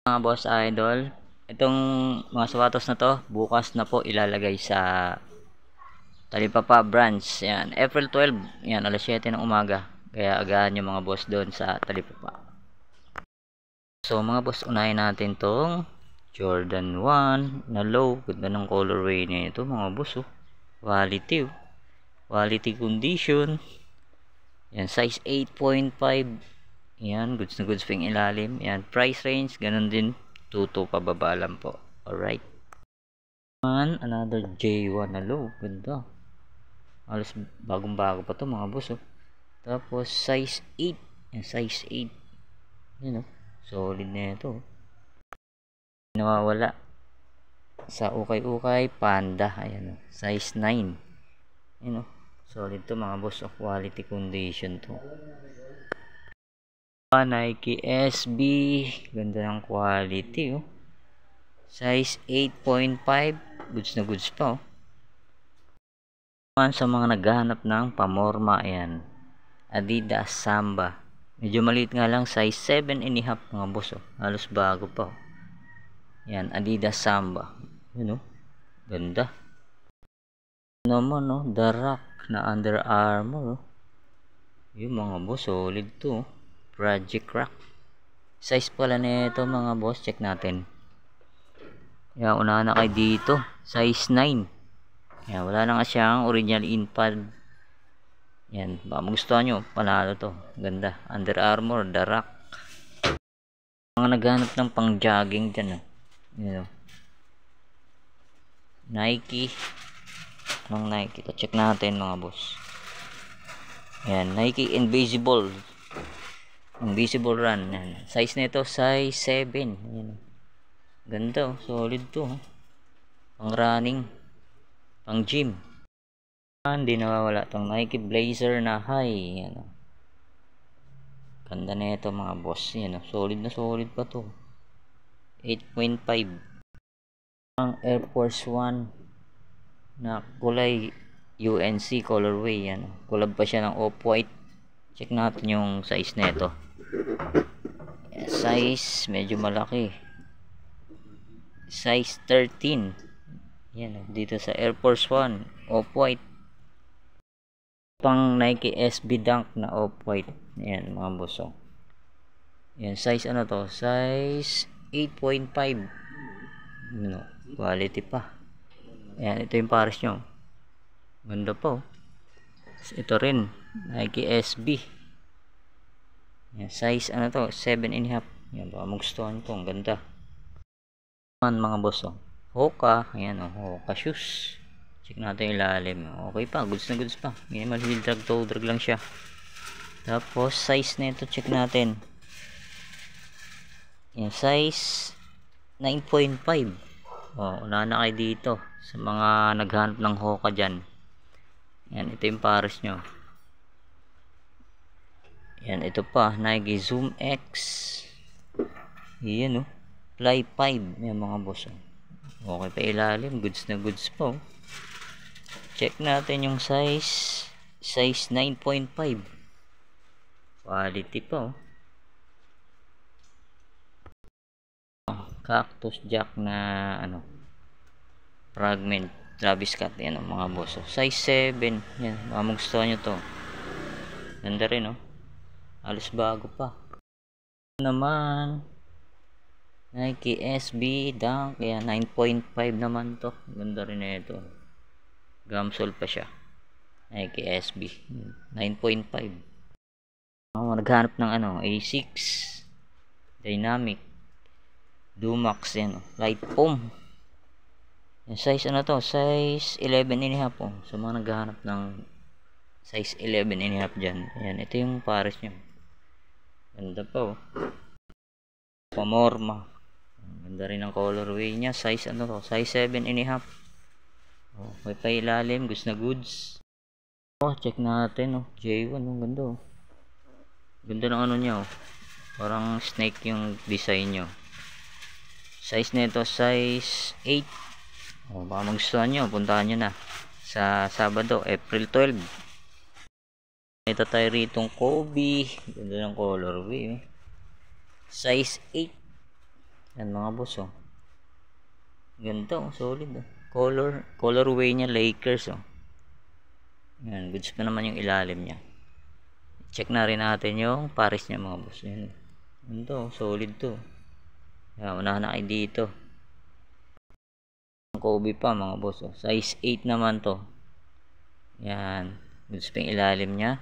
Mga boss idol, itong mga sapatos na to bukas na po ilalagay sa Talipapa branch. Yan, April 12, yan, alas 7 ng umaga. Kaya agahan yung mga boss doon sa Talipapa. So mga boss, unahin natin tong Jordan 1 na low. Ganda ng colorway niya ito mga boss, oh. Quality, oh. Quality condition. Yan, size 8.5. Yan, goods na goods pang ilalim. Yan, price range, ganun din. 2 pababa lang po. Alright. Another J1 na low. Ganda. Alas bagong bago pa to mga boss, oh. Tapos size 8. Yan, size 8. Yan, oh. Solid na ito, oh. Nawawala sa ukay-ukay panda. Ayan, oh. Size 9. Yan, oh. Solid to mga boss, oh. Quality condition to. Nike SB, ganda ng quality, oh. Size 8.5, goods na goods pa, oh. Sa mga naghahanap ng pamorma, ayan, Adidas Samba, medyo maliit nga lang, size 7.5 mga boss, oh. Halos bago pa, oh. Yan, Adidas Samba, yun, oh. Ganda naman, oh. The Rock na Under Armour, oh. Yung mga boss, solid to, oh. Project Rock. Size pala nito mga boss, check natin. Yan, unahan na kayo dito. Size 9. Yan, wala na nga siyang original in-pad. Yan, baka magustuhan nyo, panalo to. Ganda. Under Armour, The Rock. Mga naghanap ng pang jogging dyan, oh. Yan, oh. Nike. Anong Nike? Ito, check natin mga boss. Yan, Nike Invisible. Invisible Run. Yan. Size nito size 7. Yan. Ganda, oh. Solid to, oh. Pang running, pang gym. Hindi nawawala tong Nike Blazer na high. Yan, oh. Ganda nito mga boss. Yan, oh. Solid na solid pa to. 8.5. Ang Air Force 1 na kulay UNC colorway. Yan, oh. Kulab pa siya ng off-white. Check natin yung size nito. Size medyo malaki, size 13. Yan, dito sa Air Force 1 off-white, pang Nike SB Dunk na off-white. Yan mga boss, oh. Yan, size ano to, size 8.5. no, quality pa. Yan, ito yung pares nyo, ganda po, oh. Ito rin Nike SB. Yan, size ano to, 7.5. Yan, baka magustuhan ko, ang ganda mga boss, oh. Hoka, ayan, oh, Hoka shoes. Check natin yung ilalim. Okay pa, goods na goods pa. Minimal heel drag, toe drag lang siya. Tapos size nito, check natin. Yan, size 9.5. oh, unahan na kayo dito sa mga naghanap ng Hoka dyan. Yan, ito yung pares nyo. Yan, ito pa, Nike Zoom X. Yan, oh. Fly 5. Yan mga boss, oh. Okay pa ilalim, goods na goods po. Check natin yung size. Size 9.5. Quality po, oh. Cactus Jack na ano, fragment Travis Scott. Yan, oh, mga boss, oh. Size 7. Yan, baka magustuhan nyo to. Ganda rin, oh. Alos bago pa naman. Nike SB Dunk. Kaya 9.5 naman to. Ganda rin na ito. Gamsol pa siya. Nike SB 9.5. Naghanap ng ano, A6 Dynamic Dumax. Yan, light foam. Yung size ano to, size 11.5, oh. So mga naghahanap ng size 11.5 dyan. Ayan, ito yung pares nyo. Ganda pa, oh. Pamorma. Ganda rin ang colorway niya. Size ano to, size 7.5. oh, may pa ilalim, goods na goods. Oh, check natin, oh. J1, oh. Ganda, oh. Ganda ng ano niya, oh. Parang snake yung design nyo. Size nito size 8. oh, baka magustuhan nyo, puntahan nyo na sa Sabado, April 12. Ito tayo ritong Kobe. Ganda ng colorway, eh. Size 8. Yan mga boss oh. Ganda oh, solid oh. Colorway niya Lakers oh. Yan, goods pa naman yung ilalim niya. Check na rin natin yung pares niya mga boss. Yan. Ganda oh, solid to. Yan, unahan na kayo dito. Kobe pa mga boss oh. Size 8 naman to. Yan, goods pa yung ilalim niya.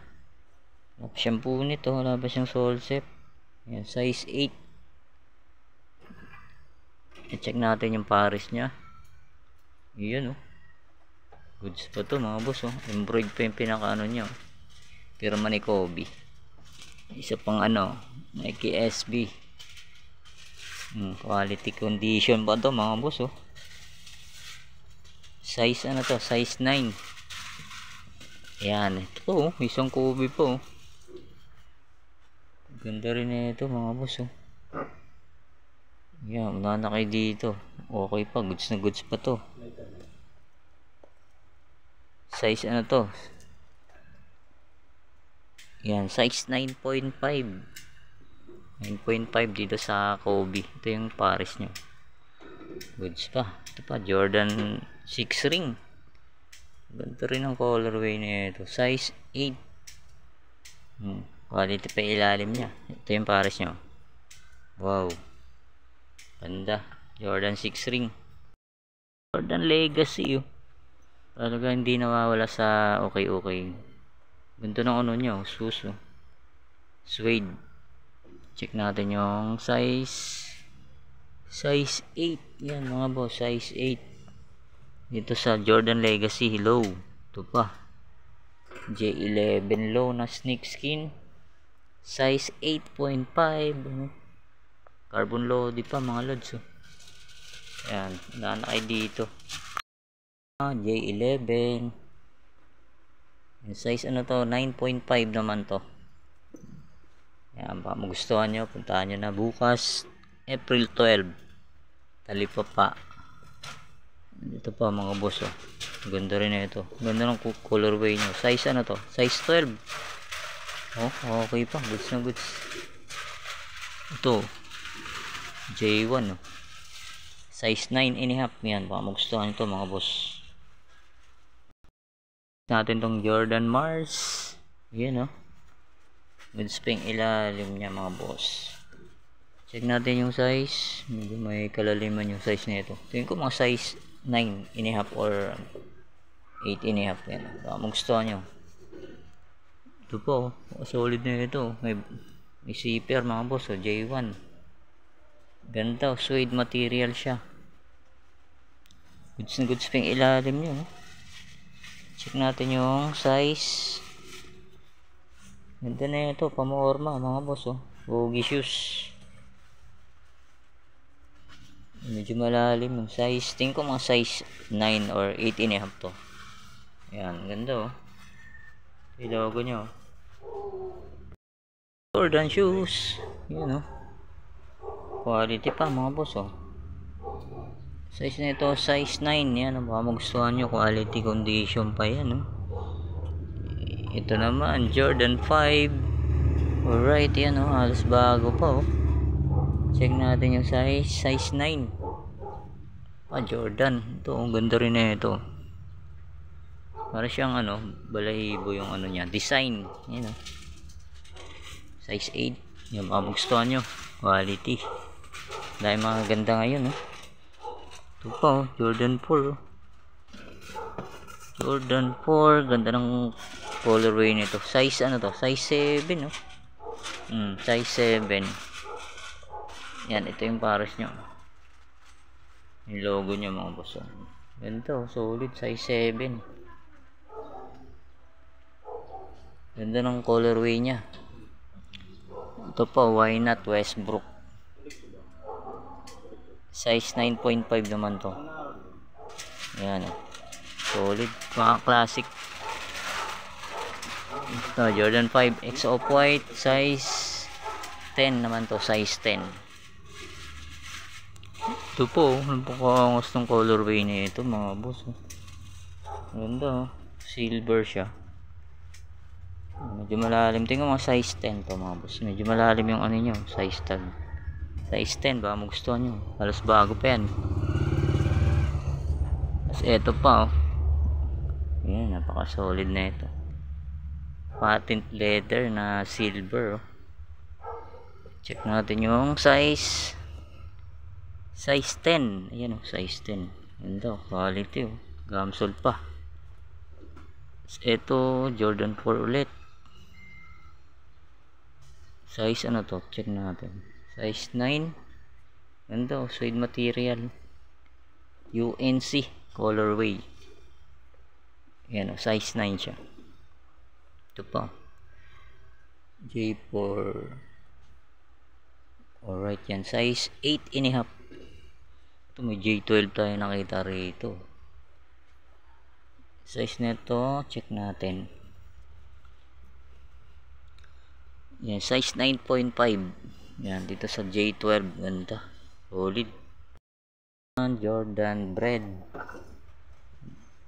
Wala pa siyang punit oh, wala pa siyang sole set. Yan, size 8. I-check natin yung pares niya. Iyan oh. Goods pa to mga boss oh. Embroid pa yung pinaka ano niya oh. Pirma ni Kobe. Isa pang ano, Nike SB. Quality condition pa to mga boss oh. Size ano to? Size 9. Yan, ito oh, isang Kobe po oh. Ganda rin ito mga boss oh. Yan, unahan na kayo dito. Okay pa, goods na goods pa to. Size ano to? Yan, size 9.5. 9.5 dito sa Kobe. Ito yung pares nyo. Goods pa. Ito pa, Jordan 6 ring. Ganito rin ang colorway nito. Size 8. Quality pa ilalim niya. Ito yung pares nyo. Wow. Ganda. Jordan 6 ring. Jordan Legacy oh. Talaga hindi nawawala sa okay. Ganito ng ano nyo. Suso. Suede. Check natin yung size 8. Yan mga boss, size 8 dito sa Jordan Legacy. Low. Ito pa, J11 low na snakeskin, size 8.5. Carbon load pa mga lods oh. Yan, nanakay dito. J11. Yung size ano to, 9.5 naman to. Yan, baka magustuhan nyo, puntahan nyo na bukas April 12 Talipapa. Dito pa mga boss oh. Ganda rin na ito. Ganda ng colorway nyo. Size ano to? Size 12. Oh, okay pa. Goods na goods. Ito J1 oh. Size 9.5. Yan, baka magustuhan nyo to mga boss. Natin tong Jordan Mars. Yan oh. Goods pa yung ilalim niya mga boss. Check natin yung size. Medyo may kalaliman yung size nito. Tingin ko mga size 9.5 or 8.5 yan. Baka magustuhan nyo. Ito po, solid na ito. May zipper mga boss, J1. Ganda, suede material siya. Goods na goods pa yung ilalim nyo. Check natin yung size. Ganda na ito, pamorma mga boss Bogey shoes. Medyo malalim yung size. Tingin ko mga size 9 or 8.5 to. Yan, ganda yung logo nyo. Jordan shoes. Yan quality pa mga boss Size na ito, size 9. Yan baka magustuhan nyo, quality condition pa yan Ito naman Jordan 5. Alright, yan halos bago pa Check natin yung size 9. Jordan. Ito, ang ganda rin na ito. Para siyang balahibo yung niya, design. Yan Size 8. Yung magustuhan nyo, quality. Dahil mga ganda ngayon Ito pa Jordan 4 Jordan 4. Ganda ng colorway nito. Size to? Size 7 size 7. Yan, ito yung pares nyo. Yung logo nyo mga boss Ganito, solid. Size 7. Ganda ng colorway nya. Ito pa, why not Westbrook. Size 9.5 naman to. Yan solid, mga classic. Ito, Jordan 5 X Off-White. Size 10 naman to. Size 10. Ito po, napakangos ng colorway na ito mga boss Ganda silver siya. Medyo malalim. Tingnan mga size 10 to mga boss. Medyo malalim yung nyo, size tag. Size 10, baka magustuhan nyo. Halos bago pa yan. Tapos eto pa oh. Yan, napaka solid na ito. Patent leather na silver oh. Check natin yung size 10. Ayan oh, size 10. Ganda, quality oh. Gamsol pa. Ito Jordan 4 ulit. Size ano to? Check natin. Size 9. Ganda oh, suede material. UNC colorway. Ayan oh, size 9 siya. Ito pa. J4. Alright yan. Size 8 and a half. Ito may J12 tayo nakita rito. Size nito, check natin. Yan, size 9.5. Yan, dito sa J12. Ganda. Solid. Jordan bread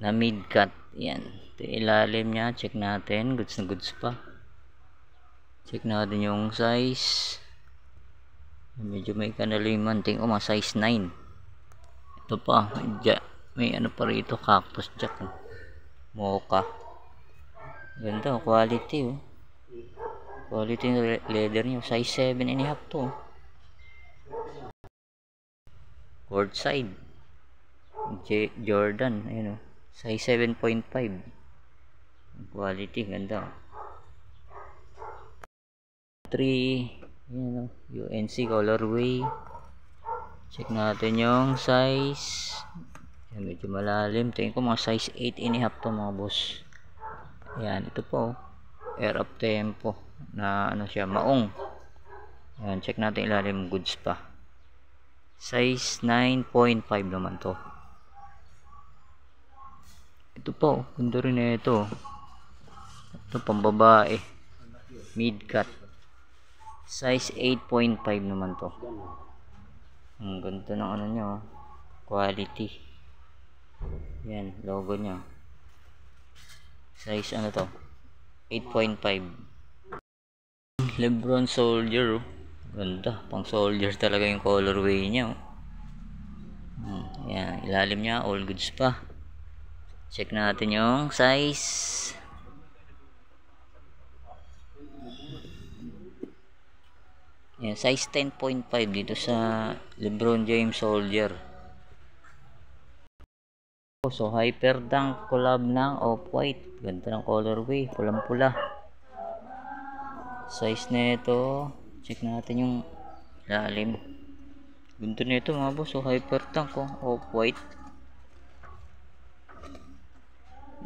na mid cut. Yan. Ito ilalim niya. Check natin. Goods na goods pa. Check natin yung size. Medyo may kanaliman. Tingin ko mga size 9. Ito pa. May ano pa rito. Cactus jack. Mocha. Ganda. Quality oh. Quality leather niyo. Size 7 and a half to. Court side. Jordan. Ayun oh. Size 7.5. Quality. Ganda. 3. Ayun oh. UNC colorway. Check natin yung size. Yan, medyo malalim. Tingin ko mga size 8 and a half to mga boss. Yan. Ito po. Air up tempo. Na ano siya. Maong. Yan. Check natin ilalim. Goods pa. Size 9.5 naman to. Ito po. Ganda rin na ito. Ito pambabae. Mid cut. Size 8.5 naman to. Ang ganda ng ano nyo. Quality. Yan, logo nya. Size ano to? 8.5. Lebron Soldier. Ganda, pang soldier talaga yung colorway nya. Yan, ilalim nya, all goods pa. Check natin yung size. Yan, size 10.5 dito sa Lebron James Soldier. So, Hyper Dunk collab ng Off-White. Ganda ng colorway. Pulang-pula. Size na ito. Check natin yung lalim. Ganda na ito mga boss. So, Hyper Dunk Off-White.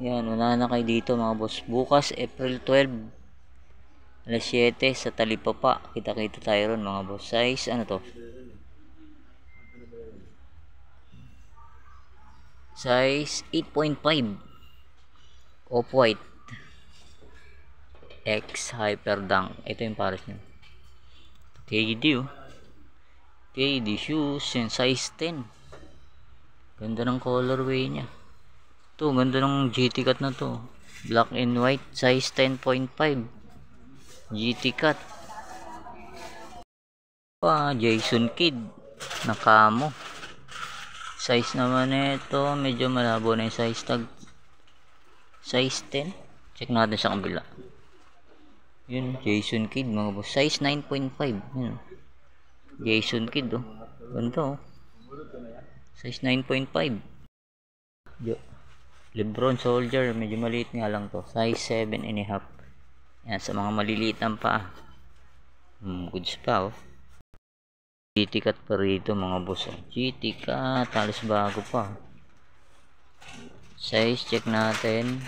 Yan. Una na kayo dito mga boss. Bukas, April 12. Alas 7 sa Talipapa. Kita-kita tayo ron mga boss. Size ano to? Size 8.5. Off-White X Hyper Dunk. Ito yung pares nyo. KD oh. KD shoes and size 10. Ganda ng colorway nya. Ito ganda ng GT cut na to. Black and white. Size 10.5. GT cut. Jason Kidd na camo. Size naman ito, medyo malabo na yung size tag. Size 10. Check natin sa kabila. Yun, Jason Kidd mga boss. Size 9.5. Yun. Jason Kidd oh. Ganda oh. Size 9.5. Lebron Soldier, medyo maliit nga lang to. Size 7 and a half. Yan, sa mga maliliit ang paa. Goods pa oh. GT cut pa rito mga boss. GT cut, halos bago pa. Size check natin.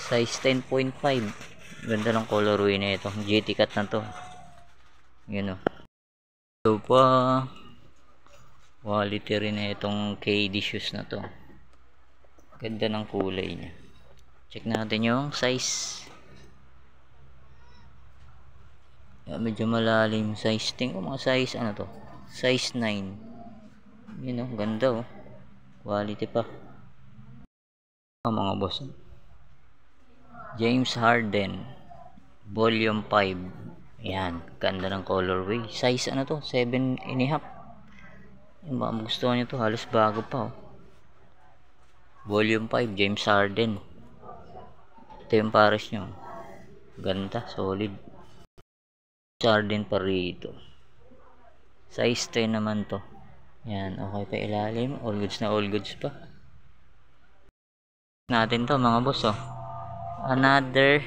Size 10.5. Ganda ng colorway na ito. GT cut na to. Yun o. Ito pa. Quality rin na itong KD shoes na to. Ganda ng kulay niya. Check natin yung size. Medyo malalim size. Tingin ko mga size ano to, size 9. Yun o, ganda o. Quality pa. Mga boss, James Harden Volume 5. Yan, ganda ng colorway. Size ano to? 7.5. Yung baka gusto nyo to, halos bago pa oh. Volume 5, James Harden. Ito yung pares nyo. Ganda, solid. Harden pa rito. Size 10 naman to. Yan, okay pa ilalim. All goods na all goods pa. Natin to mga boss oh. Another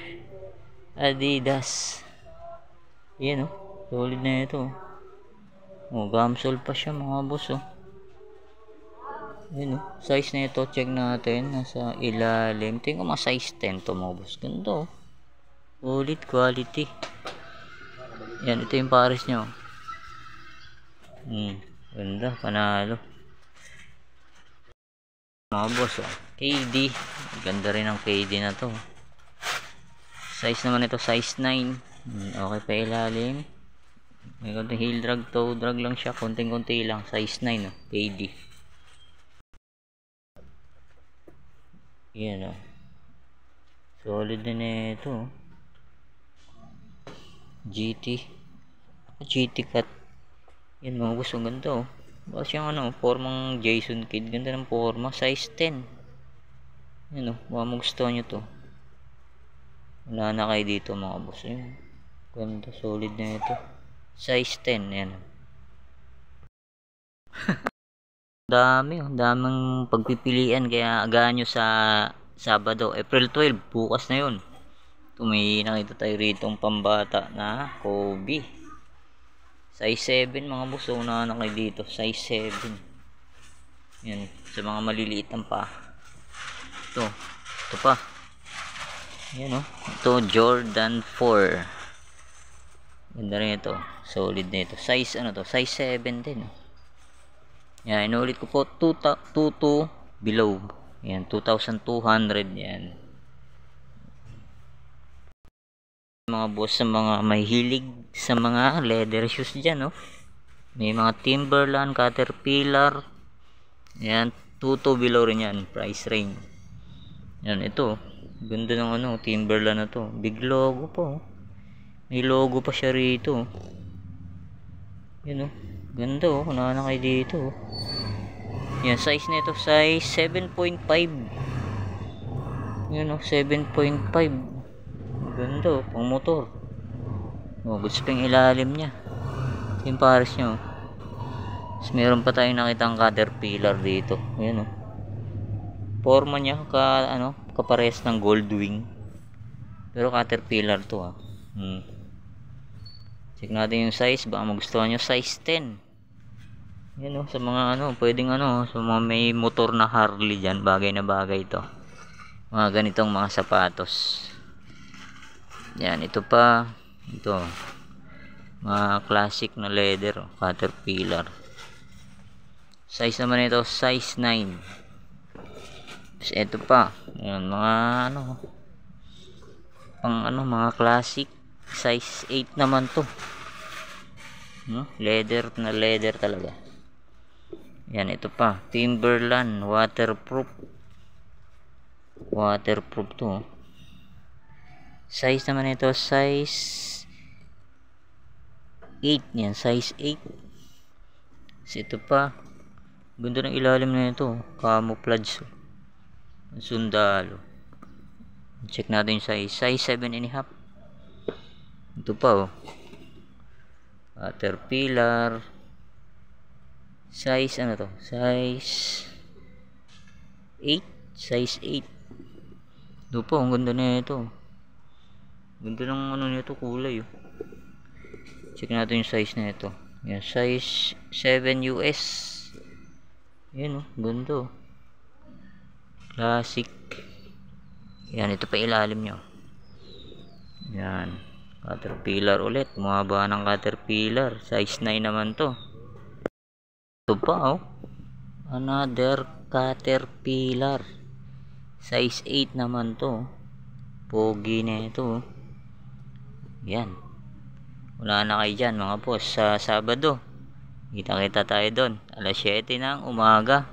Adidas. Yan oh. Solid na ito oh. Oh, gamsol pa siya mga boss oh. Yan oh. Size na ito, check natin. Nasa ilalim. Tingin ko mga size 10 to mga boss. Ganda oh. Solid quality. Yan, ito yung pares nyo. Ganda, panalo. Mga boss oh. KD. Ganda rin ang KD na to. Size naman ito, size 9. Okay pa ilalim. May konting heel drag, toe drag lang siya. Konting-konti lang. Size 9 oh. KD. Yan oh. Solid din ito oh. GT cut. Yan mga boss, ang ganda oh. Baka siyang ano, formang Jason Kidd. Ganda ng forma, size 10. Yan oh, baka magustuhan nyo to. Wala na kayo dito mga boss. Yan, ganda, solid na ito. Size 10, yan. Dami oh, daming pagpipilian. Kaya agahan nyo sa Sabado, April 12, bukas na yun. May nakita tayo rito ang pambata na Kobe. Size 7 mga boss. Una na kayo dito. Size 7. Yan. Sa mga maliliit ang pa. Ito. Ito pa. Yan o. Ito Jordan 4. Ganda rin ito. Solid na ito. Size ano to? Size 7 din. Yan. Inulit ko po. 22 below. Yan. 2,200. Yan. Mga boss, sa mga may hilig sa mga leather shoes dyan, oh. May mga Timberland, Caterpillar. Yan, 2 below rin yan, price range. Yan, ito. Ganda ng ano, Timberland na to. Big logo po. May logo pa siya rito. Yan, oh. Ganda, oh. Kunahan na kayo dito, oh. Yan, size nito, size 7.5. Yan, oh, 7.5. Ganda, pang motor. Oh, goods pa yung ilalim niya. Yung pares nyo. Tapos meron pa tayong nakitang Caterpillar dito. Ayan oh. Forma niya kapares ng Goldwing. Pero Caterpillar to ah. Check natin yung size. Baka magustuhan nyo, size 10. Ayan oh, sa mga pwedeng sa mga may motor na Harley dyan. Bagay na bagay to. Mga ganitong mga sapatos. Yan, ito pa. Ito. Mga classic na leather. Caterpillar. Size naman ito, size 9. Tapos ito pa. Yan, mga mga classic. Size 8 naman to. Leather na leather talaga. Yan, ito pa. Timberland. Waterproof. Waterproof to. Size naman ito, size 8. Yan, size 8. So, ito pa. Ganda ng ilalim na ito. Camouflage. Sundalo. Check natin yung size. Size 7.5. Ito pa, oh. Caterpillar. Size, to? Size 8. Size 8. Ito pa, ang ganda na ito. Ganda ng nito, kulay oh. Check natin yung size na ito. Yan, size 7 US. Yan oh, ganda oh. Classic. Yan, ito pa ilalim nyo. Yan, Caterpillar ulit. Bumaba ng Caterpillar. Size 9 naman to. Ito pa oh. Another Caterpillar. Size 8 naman to. Pogi na ito oh. Yan. Wala na kayo dyan mga boss. Sa Sabado, kita tayo doon. Alas 7 ng umaga.